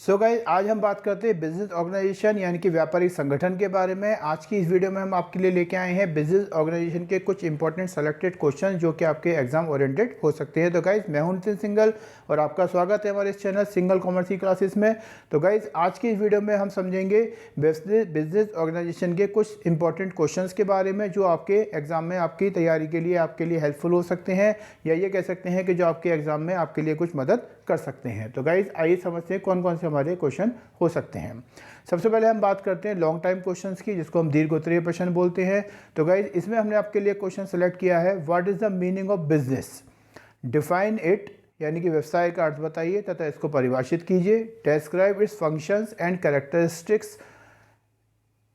So guys, आज हम बात करते हैं बिजनेस ऑर्गेनाइजेशन यानी कि व्यापारिक संगठन के बारे में। आज की इस वीडियो में हम आपके लिए लेके आए हैं बिजनेस ऑर्गेनाइजेशन के कुछ इंपॉर्टेंट सेलेक्टेड क्वेश्चन जो कि आपके एग्जाम ओरिएंटेड हो सकते हैं। तो गाइस, मैं हूं नितिन सिंगल और आपका स्वागत है हमारे इस चैनल सिंगल कॉमर्स की क्लासेस में। तो गाइस, आज की इस वीडियो में हम समझेंगे बिजनेस ऑर्गेनाइजेशन के कुछ इंपॉर्टेंट क्वेश्चन के बारे में जो आपके एग्जाम में आपकी तैयारी के लिए आपके लिए हेल्पफुल हो सकते हैं, या ये कह सकते हैं कि जो आपके एग्जाम में आपके लिए कुछ मदद कर सकते हैं। तो गाइस, आइए समझते हैं कौन कौन से हमारे क्वेश्चन हो सकते हैं। सबसे पहले हम बात करते हैं लॉन्ग टाइम क्वेश्चंस की, जिसको हम दीर्घ उत्तरीय प्रश्न बोलते हैं। तो गाइस, इसमें हमने आपके लिए क्वेश्चन सेलेक्ट किया है, what is the meaning of business, define it, यानी कि व्यवसाय का अर्थ बताइए तथा इसको परिभाषित कीजिए। Describe it's functions and characteristics,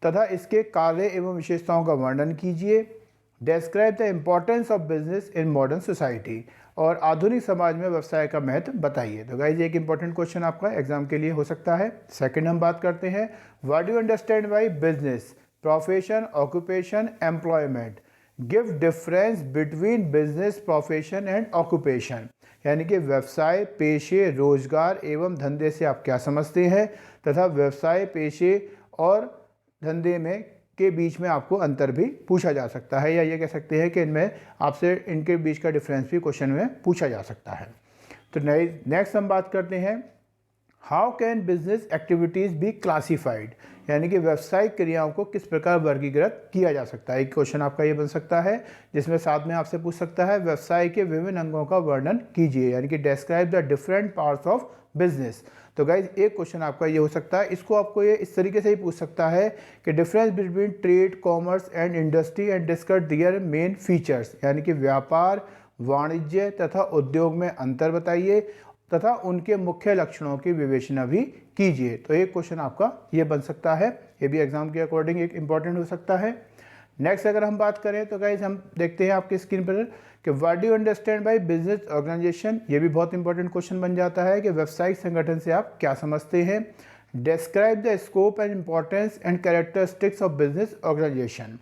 तथा इसके कार्य एवं विशेषताओं का वर्णन कीजिए। Describe the importance of business in modern society, और आधुनिक समाज में व्यवसाय का महत्व बताइए। तो गाइज, एक इंपॉर्टेंट क्वेश्चन आपका एग्जाम के लिए हो सकता है। सेकंड हम बात करते हैं, what do you understand by business, profession, occupation, employment, give difference between business, profession and occupation, यानी कि व्यवसाय, पेशे, रोजगार एवं धंधे से आप क्या समझते हैं, तथा व्यवसाय, पेशे और धंधे में के बीच में आपको अंतर भी पूछा जा सकता है, या ये कह सकते हैं कि इनमें आपसे इनके बीच का डिफरेंस भी क्वेश्चन में पूछा जा सकता है। तो नेक्स्ट हम बात करते हैं, how can business activities be classified, यानी कि व्यावसायिक क्रियाओं को किस प्रकार वर्गीकृत किया जा सकता है। एक क्वेश्चन आपका ये बन सकता है, जिसमें साथ में आपसे पूछ सकता है, व्यवसाय के विभिन्न अंगों का वर्णन कीजिए, यानी कि describe the different parts of business. तो गाइज, एक क्वेश्चन आपका ये हो सकता है, इसको आपको ये इस तरीके से ही पूछ सकता है कि difference between trade, commerce and industry and discuss their main features, यानी कि व्यापार, वाणिज्य तथा उद्योग में अंतर बताइए तथा उनके मुख्य लक्षणों की विवेचना भी कीजिए। तो एक क्वेश्चन आपका ये बन सकता है, ये भी एग्जाम के अकॉर्डिंग एक इंपॉर्टेंट हो सकता है। नेक्स्ट अगर हम बात करें तो गाइज, हम देखते हैं आपकी स्क्रीन पर कि what do you understand by business organisation. ये भी बहुत इंपॉर्टेंट क्वेश्चन बन जाता है कि व्यवसायिक संगठन से आप क्या समझते हैं। Describe the scope and importance and characteristics of business organisation,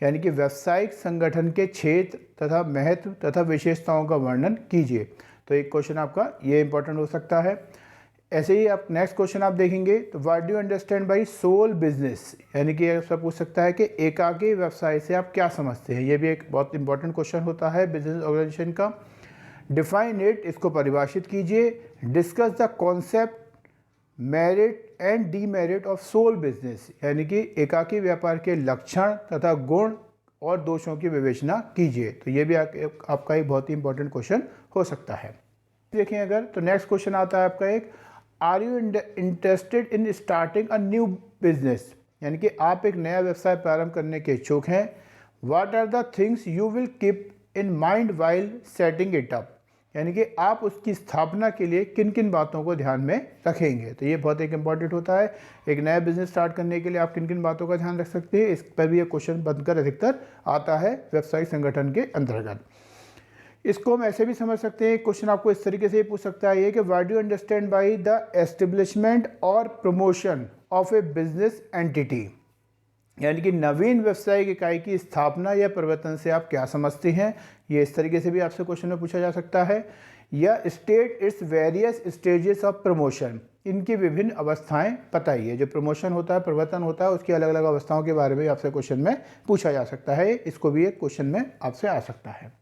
यानी कि व्यवसायिक संगठन के क्षेत्र तथा महत्व तथा विशेषताओं का वर्णन कीजिए। तो एक क्वेश्चन आपका ये इंपॉर्टेंट हो सकता है। ऐसे ही आप नेक्स्ट क्वेश्चन आप देखेंगे तो what do you understand by sole business, यानी कि आपसे पूछ सकता है कि एकाकी व्यवसाय से आप क्या समझते हैं। ये भी एक बहुत इंपॉर्टेंट क्वेश्चन होता है बिजनेस ऑर्गेनाइजेशन का। डिफाइन इट, इसको परिभाषित कीजिए। Discuss the concept, merit and demerit of sole business, यानी कि एकाकी व्यापार के लक्षण तथा गुण और दोषों की विवेचना कीजिए। तो ये भी आपका एक बहुत ही इंपॉर्टेंट क्वेश्चन हो सकता है। देखें अगर तो नेक्स्ट क्वेश्चन आता है आपका एक, are you interested in starting a new business, यानी कि आप एक नया व्यवसाय प्रारंभ करने के इच्छुक हैं। What are the things you will keep in mind while setting it up, यानी कि आप उसकी स्थापना के लिए किन किन बातों को ध्यान में रखेंगे। तो ये बहुत एक इंपॉर्टेंट होता है, एक नया बिजनेस स्टार्ट करने के लिए आप किन किन बातों का ध्यान रख सकते हैं। इस पर भी एक क्वेश्चन बनकर अधिकतर आता है व्यवसायिक संगठन के अंतर्गत। इसको हम ऐसे भी समझ सकते हैं, क्वेश्चन आपको इस तरीके से ही पूछ सकता है ये कि what do you understand by the establishment और promotion of a business entity, यानी कि नवीन व्यावसायिक इकाई की स्थापना या परिवर्तन से आप क्या समझते हैं। ये इस तरीके से भी आपसे क्वेश्चन में पूछा जा सकता है। या state its various stages of promotion, इनकी विभिन्न अवस्थाएं बताइए। जो प्रमोशन होता है, परिवर्तन होता है, उसकी अलग अलग अवस्थाओं के बारे में आपसे क्वेश्चन में पूछा जा सकता है। इसको भी एक क्वेश्चन में आपसे आ सकता है।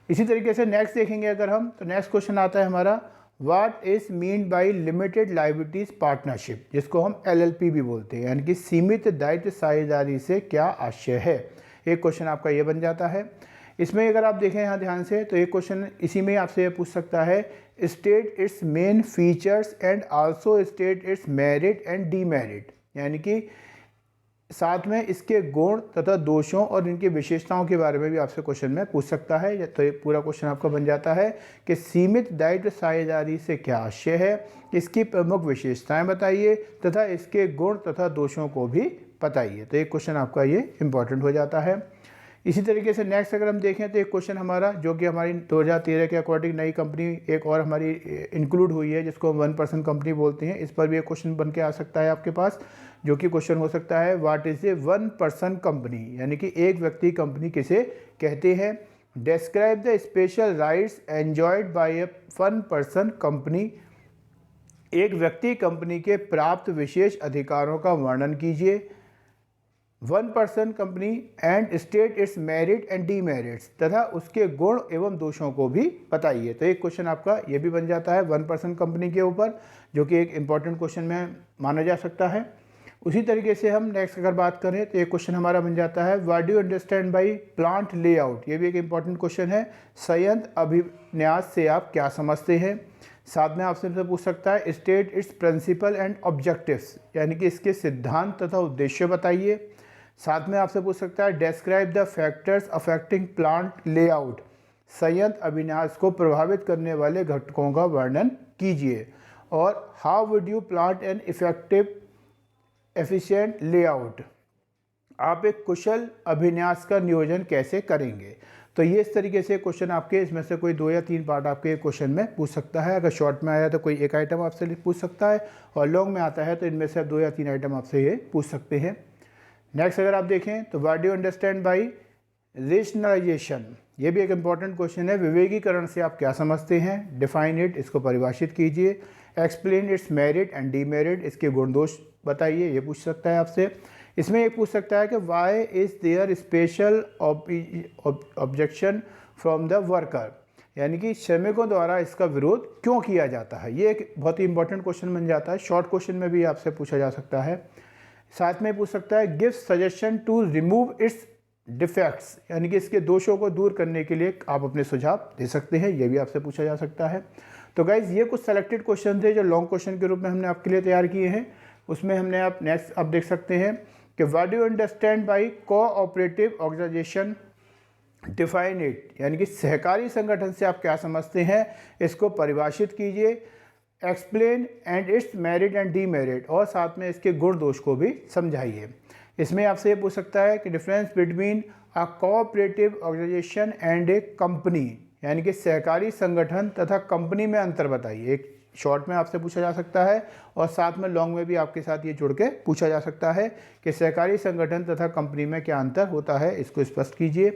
इसी तरीके से नेक्स्ट देखेंगे अगर हम तो नेक्स्ट क्वेश्चन आता है हमारा, what is mean by limited liabilities partnership, जिसको हम एलएलपी भी बोलते हैं, यानी कि सीमित दायित्व साझेदारी से क्या आशय है। एक क्वेश्चन आपका ये बन जाता है। इसमें अगर आप देखें यहाँ ध्यान से तो एक क्वेश्चन इसी में आपसे ये पूछ सकता है, state it's main features and also state it's merit and demerit, यानी कि साथ में इसके गुण तथा दोषों और इनकी विशेषताओं के बारे में भी आपसे क्वेश्चन में पूछ सकता है। तो ये पूरा क्वेश्चन आपका बन जाता है कि सीमित दायित्व साझेदारी से क्या आशय है, इसकी प्रमुख विशेषताएं बताइए तथा इसके गुण तथा दोषों को भी बताइए। तो एक क्वेश्चन आपका ये इंपॉर्टेंट हो जाता है। इसी तरीके से नेक्स्ट अगर हम देखें तो एक क्वेश्चन हमारा जो कि हमारी 2013 के अकॉर्डिंग नई कंपनी एक और हमारी इंक्लूड हुई है, जिसको हम 1% कंपनी बोलते हैं। इस पर भी एक क्वेश्चन बन के आ सकता है आपके पास, जो कि क्वेश्चन हो सकता है, व्हाट इज ए 1% कंपनी, यानी कि एक व्यक्ति कंपनी किसे कहते हैं। Describe the special rights enjoyed by a 1% company एक व्यक्ति कंपनी के प्राप्त विशेष अधिकारों का वर्णन कीजिए। One person company and state it's merit and demerits, तथा उसके गुण एवं दोषों को भी बताइए। तो एक क्वेश्चन आपका ये भी बन जाता है वन पर्सन कंपनी के ऊपर, जो कि एक इम्पॉर्टेंट क्वेश्चन में माना जा सकता है। उसी तरीके से हम नेक्स्ट अगर बात करें तो एक क्वेश्चन हमारा बन जाता है what do you understand by plant layout. ये भी एक इम्पॉर्टेंट क्वेश्चन है। संयंत्र अभिन्यास से आप क्या समझते हैं। साथ में आपसे पूछ सकता है state its principle and objectives, यानी कि इसके सिद्धांत तथा उद्देश्य बताइए। साथ में आपसे पूछ सकता है describe the factors affecting plant layout, संयंत्र अभिन्यास को प्रभावित करने वाले घटकों का वर्णन कीजिए। और how would you plant an effective efficient layout, आप एक कुशल अभिन्यास का नियोजन कैसे करेंगे। तो ये इस तरीके से क्वेश्चन आपके इसमें से कोई 2 या 3 पार्ट आपके क्वेश्चन में पूछ सकता है। अगर शॉर्ट में आया तो कोई एक आइटम आपसे पूछ सकता है, और लॉन्ग में आता है तो इनमें से आप 2 या 3 आइटम आपसे ये पूछ सकते हैं। नेक्स्ट अगर आप देखें तो what do you understand by rationalisation, ये भी एक इंपॉर्टेंट क्वेश्चन है। विवेकीकरण से आप क्या समझते हैं। डिफाइन इट, इसको परिभाषित कीजिए। Explain it's merit and demerit, इसके गुण दोष बताइए, ये पूछ सकता है आपसे। इसमें ये पूछ सकता है कि why is there special objection from the worker, यानी कि श्रमिकों द्वारा इसका विरोध क्यों किया जाता है। ये एक बहुत ही इंपॉर्टेंट क्वेश्चन बन जाता है। शॉर्ट क्वेश्चन में भी आपसे पूछा जा सकता है। साथ में पूछ सकता है give suggestion to remove its defects, यानी कि इसके दोषों को दूर करने के लिए आप अपने सुझाव दे सकते हैं, ये भी आपसे पूछा जा सकता है। तो गाइज ये कुछ सेलेक्टेड क्वेश्चन थे जो लॉन्ग क्वेश्चन के रूप में हमने आपके लिए तैयार किए हैं। उसमें हमने आप नेक्स्ट आप देख सकते हैं कि what do you understand by cooperative organisation, define it, यानी कि सहकारी संगठन से आप क्या समझते हैं, इसको परिभाषित कीजिए। Explain and it's merit and demerit, और साथ में इसके गुण दोष को भी समझाइए। इसमें आपसे ये पूछ सकता है कि difference between a cooperative organisation and a company, यानी कि सहकारी संगठन तथा कंपनी में अंतर बताइए। एक शॉर्ट में आपसे पूछा जा सकता है, और साथ में लॉन्ग में भी आपके साथ ये जुड़ के पूछा जा सकता है कि सहकारी संगठन तथा कंपनी में क्या अंतर होता है, इसको स्पष्ट कीजिए।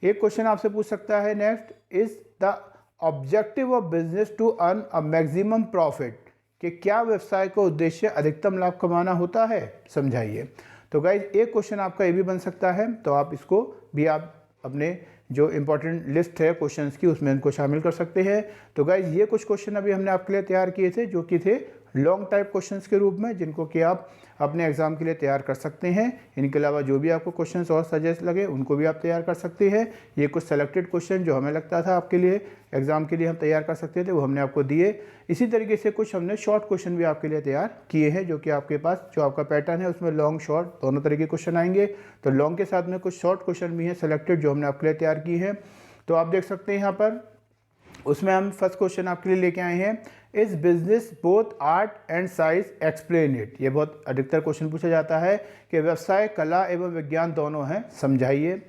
एक क्वेश्चन आपसे पूछ सकता है next, is the objective of business to earn a maximum profit, कि क्या व्यवसाय का उद्देश्य अधिकतम लाभ कमाना होता है, समझाइए। तो गाइज एक क्वेश्चन आपका ये भी बन सकता है, तो आप इसको भी आप अपने जो इंपॉर्टेंट लिस्ट है क्वेश्चंस की उसमें इनको शामिल कर सकते हैं। तो गाइज ये कुछ क्वेश्चन अभी हमने आपके लिए तैयार किए थे, जो कि थे लॉन्ग टाइप क्वेश्चंस के रूप में, जिनको कि आप अपने एग्जाम के लिए तैयार कर सकते हैं। इनके अलावा जो भी आपको क्वेश्चंस और सजेस्ट लगे उनको भी आप तैयार कर सकते हैं। ये कुछ सेलेक्टेड क्वेश्चन जो हमें लगता था आपके लिए एग्जाम के लिए हम तैयार कर सकते थे, वो हमने आपको दिए। इसी तरीके से कुछ हमने शॉर्ट क्वेश्चन भी आपके लिए तैयार किए हैं, जो कि आपके पास जो आपका पैटर्न है उसमें लॉन्ग शॉर्ट दोनों तरह के क्वेश्चन आएंगे। तो लॉन्ग के साथ में कुछ शॉर्ट क्वेश्चन भी हैं सेलेक्टेड, जो हमने आपके लिए तैयार किए हैं। तो आप देख सकते हैं यहाँ पर, उसमें हम फर्स्ट क्वेश्चन आपके लिए लेके आए हैं, is business both art and science, explain it. ये बहुत अधिकतर क्वेश्चन पूछा जाता है कि व्यवसाय कला एवं विज्ञान दोनों हैं, समझाइए।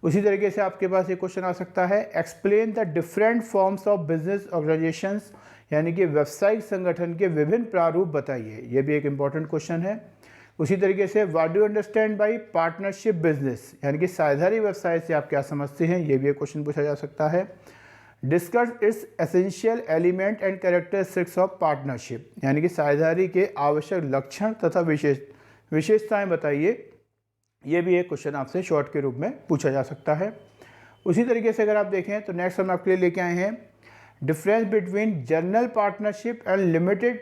उसी तरीके से आपके पास एक क्वेश्चन आ सकता है, explain the different forms of business organisations, यानी कि व्यावसायिक संगठन के विभिन्न प्रारूप बताइए। ये भी एक इंपॉर्टेंट क्वेश्चन है। उसी तरीके से what do you understand by partnership business, यानी कि साझेदारी व्यवसाय से आप क्या समझते हैं, ये भी एक क्वेश्चन पूछा जा सकता है। Discuss it's essential element and characteristics of partnership, यानी कि साझेदारी के आवश्यक लक्षण तथा विशेषताएं बताइए। ये भी एक क्वेश्चन आपसे शॉर्ट के रूप में पूछा जा सकता है। उसी तरीके से अगर आप देखें तो नेक्स्ट हम आपके लिए लेके आए हैं, difference between general partnership and limited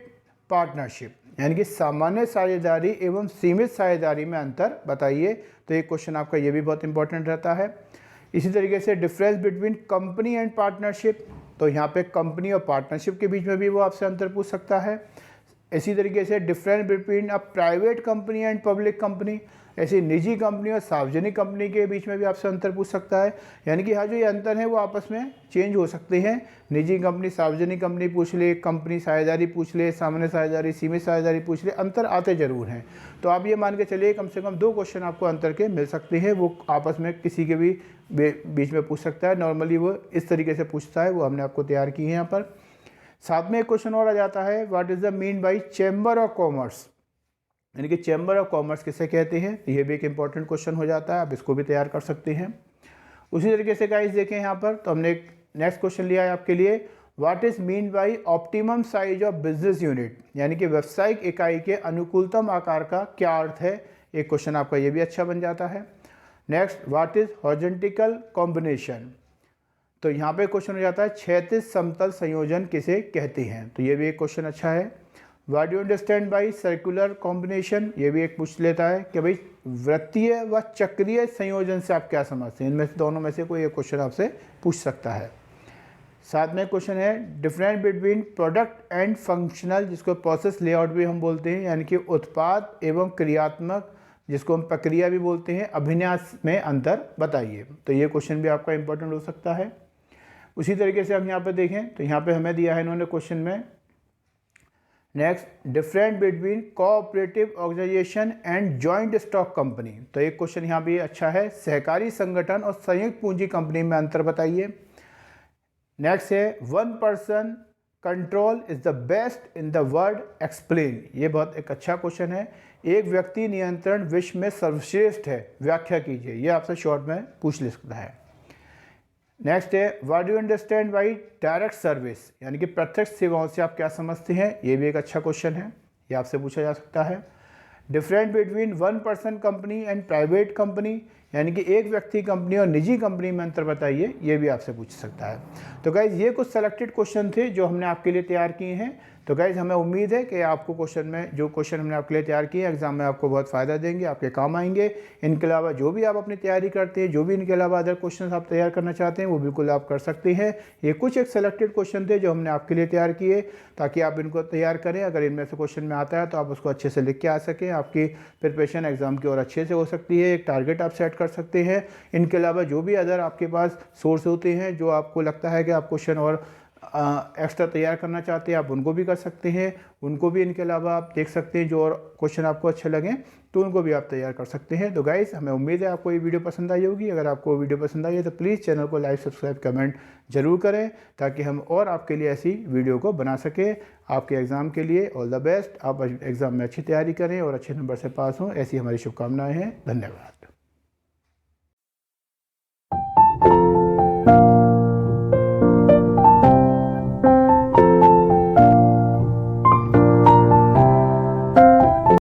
partnership, यानी कि सामान्य साझेदारी एवं सीमित साझेदारी में अंतर बताइए। तो एक क्वेश्चन आपका ये भी बहुत इंपॉर्टेंट रहता है। इसी तरीके से difference between company and partnership, तो यहाँ पे कंपनी और पार्टनरशिप के बीच में भी वो आपसे अंतर पूछ सकता है। इसी तरीके से difference between a private company and public company, ऐसी निजी कंपनी और सार्वजनिक कंपनी के बीच में भी आपसे अंतर पूछ सकता है। यानी कि हाँ, जो ये अंतर है वो आपस में चेंज हो सकते हैं। निजी कंपनी सार्वजनिक कंपनी पूछ ले, कंपनी साझेदारी पूछ ले, सामान्य साझेदारी सीमित साझेदारी पूछ ले, अंतर आते जरूर हैं। तो आप ये मान के चलिए कम से कम 2 क्वेश्चन आपको अंतर के मिल सकते हैं, वो आपस में किसी के भी बीच में पूछ सकता है। नॉर्मली वो इस तरीके से पूछता है, वो हमने आपको तैयार किए हैं यहाँ पर। साथ में एक क्वेश्चन और आ जाता है, what is the mean by chamber of commerce, यानी कि चैम्बर ऑफ कॉमर्स किसे कहते हैं। ये भी एक इंपॉर्टेंट क्वेश्चन हो जाता है, आप इसको भी तैयार कर सकते हैं। उसी तरीके से गाइस देखें यहाँ पर, तो हमने एक नेक्स्ट क्वेश्चन लिया है आपके लिए, what is mean by optimum size of business unit, यानी कि व्यावसायिक इकाई के अनुकूलतम आकार का क्या अर्थ है। एक क्वेश्चन आपका ये भी अच्छा बन जाता है। Next, what is horizontal combination, तो यहाँ पे क्वेश्चन हो जाता है क्षैतिज समतल संयोजन किसे कहते हैं, तो ये भी एक क्वेश्चन अच्छा है। What do you understand by circular combination, ये भी एक पूछ लेता है कि भाई वृत्तीय व चक्रीय संयोजन से आप क्या समझते हैं। इनमें से दोनों में से कोई एक क्वेश्चन आपसे पूछ सकता है। साथ में क्वेश्चन है difference between product and functional, जिसको प्रोसेस लेआउट भी हम बोलते हैं, यानी कि उत्पाद एवं क्रियात्मक, जिसको हम प्रक्रिया भी बोलते हैं, अभिन्यास में अंतर बताइए। तो ये क्वेश्चन भी आपका इंपॉर्टेंट हो सकता है। उसी तरीके से हम यहाँ पे देखें तो यहाँ पे हमें दिया है इन्होंने क्वेश्चन में, next, different between cooperative organisation and joint stock company, तो एक क्वेश्चन यहाँ भी अच्छा है, सहकारी संगठन और संयुक्त पूंजी कंपनी में अंतर बताइए। नेक्स्ट है one person control is the best in the world explain, ये बहुत एक अच्छा क्वेश्चन है। एक व्यक्ति नियंत्रण विश्व में सर्वश्रेष्ठ है, व्याख्या कीजिए, ये आपसे शॉर्ट में पूछ ले सकता है। नेक्स्ट है what do you understand by direct service, यानी कि प्रत्यक्ष सेवाओं से आप क्या समझते हैं, ये भी एक अच्छा क्वेश्चन है, ये आपसे पूछा जा सकता है। Different between one person company and private company, यानी कि एक व्यक्ति कंपनी और निजी कंपनी में अंतर बताइए, ये भी आपसे पूछ सकता है। तो गाइज ये कुछ सेलेक्टेड क्वेश्चन थे जो हमने आपके लिए तैयार किए हैं। तो गाइज हमें उम्मीद है कि आपको क्वेश्चन में जो क्वेश्चन हमने आपके लिए तैयार किए एग्जाम में आपको बहुत फ़ायदा देंगे, आपके काम आएंगे। इनके अलावा जो भी आप अपनी तैयारी करते हैं, जो भी इनके अलावा अदर क्वेश्चन आप तैयार करना चाहते हैं, वो बिल्कुल आप कर सकते हैं। ये कुछ एक सेलेक्टेड क्वेश्चन थे जो हमने आपके लिए तैयार किए ताकि आप इनको तैयार करें। अगर इनमें से क्वेश्चन में आता है तो आप उसको अच्छे से लिख के आ सकें, आपकी प्रिपरेशन एग्जाम की और अच्छे से हो सकती है। एक टारगेट आप सेट कर सकते हैं। इनके अलावा जो भी अदर आपके पास सोर्स होते हैं जो आपको लगता है कि आप क्वेश्चन और एक्स्ट्रा तैयार करना चाहते हैं, आप उनको भी कर सकते हैं। उनको भी इनके अलावा आप देख सकते हैं, जो और क्वेश्चन आपको अच्छे लगें तो उनको भी आप तैयार कर सकते हैं। तो गाइस हमें उम्मीद है आपको ये वीडियो पसंद आई होगी। अगर आपको वीडियो पसंद आई है तो प्लीज़ चैनल को लाइक, सब्सक्राइब, कमेंट जरूर करें ताकि हम और आपके लिए ऐसी वीडियो को बना सकें। आपके एग्ज़ाम के लिए ऑल द बेस्ट, आप एग्ज़ाम में अच्छी तैयारी करें और अच्छे नंबर से पास हों, ऐसी हमारी शुभकामनाएँ हैं। धन्यवाद।